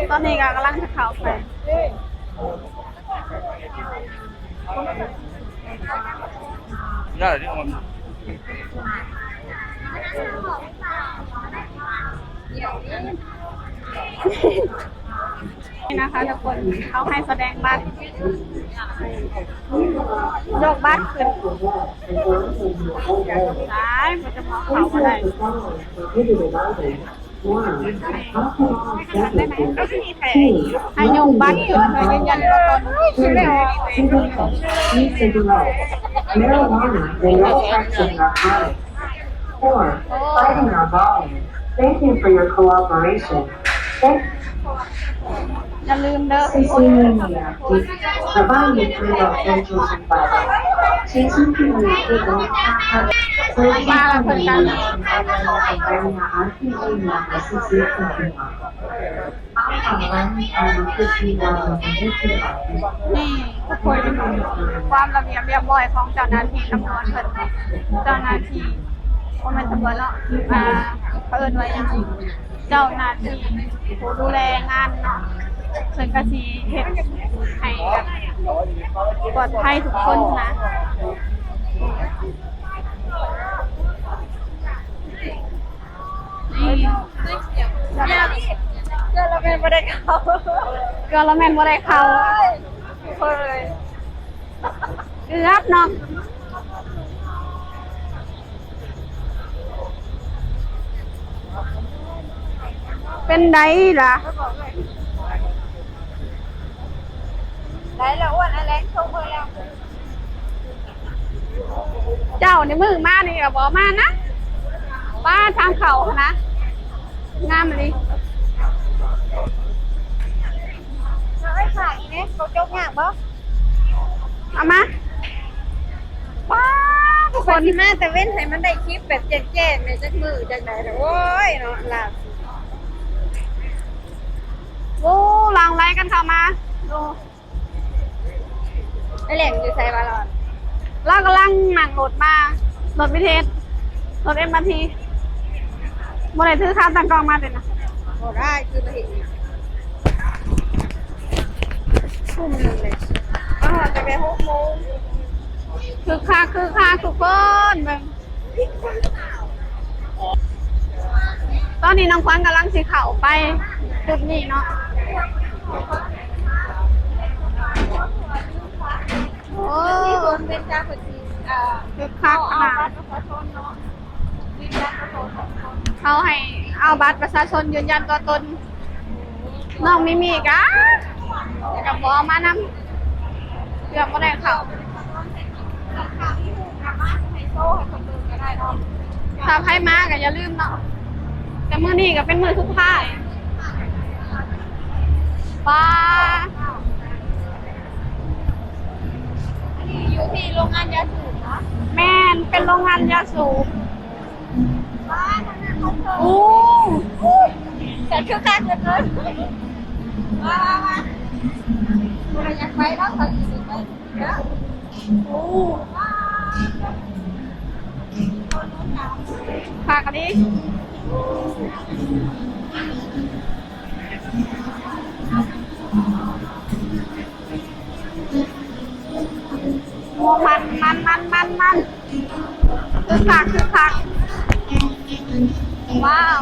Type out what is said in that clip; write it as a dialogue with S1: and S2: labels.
S1: ตอนนี้ก็กำลังจะเข้าไป
S2: 那这我
S1: นี่นะคะทุกคนเขาให้แสดงบัตรยกบัตรขึ้นได้มันจะมองเขาก็ได้ให้ยกบัตรขึ้นเลยยืนยันตัวตนชื่อเล่น
S3: Marijuana, the no practicing narcotics. 4. Fighting our volume. Thank you for your cooperation. Thank
S1: อย่าลืมเด้อ
S3: CCMEA. Trabalhe pelo centro de trabalho. CCMEA pelo
S1: นี่ทุกคนความระเบียบเรียบร้อยของเจ้าหน้าที่ตำรวจเพิ่นเจ้าหน้าที่เพราะมันตำรวจเนาะเพิ่นไว้ยังเจ้าหน้าที่ผู้ดูแลงานเนาะเพิ่นก็สิเฮ็ดให้แบบปลอดภัยทุกคนนะนี่เกิดแล้วแม่บ่ได้เข้าเกิดแล้วแม่บ่ได้เข้าเฮ้ยเกือบเนาะเป็นไดล่ะได้แล้วอ้วนอะไรชงเพิ่นแล้วเจ้าในมือมานี่ก็บ่มานะป้าทางเขานะงามเลยไอ้ขายนี่เขาจกยากบ่เอามาป้าทุกคนที่มาแต่เว้นให้มันได้คลิปแบบแจ้งๆในจักมือจังได๋โอ้ยเนาะล่ะโอ้หลังไลกันเข้ามาดูไอ้แหล่งอยู่ไสบ่ล่ะเรากำลังนั่งรถมารถวิเทศรถ MRT บ่ได้ถือข้าวตั้งกล้องมาเลยนะบ่ได้คือบ่เห็นทุ่มนึงเลยจะไป6 โมงคือคักทุกคนเบิ่งตอนนี้น้องขวัญกำลังสิเข้าไปจุดนี้เนาะโอ้คนเป็นจ้าคนที่คือคักนะเขาให้เอาบัตรประชาชนยืนยันตัวตนน้องมีกะกับบอมานำเกือบไม่ได้เข้าถ้าใครมาก็อย่าลืมเนาะแต่มื้อนี้ก็เป็นมื้อสุดท้ายป้าอยู่ที่โรงงานยาสูบนะแม่นเป็นโรงงานยาสูบโอ้แต่คือคักเหลือเกินมาอยากไปแล้วเขาสิไปเด้อโอ้ฝากกันดิมันคือคักว้าว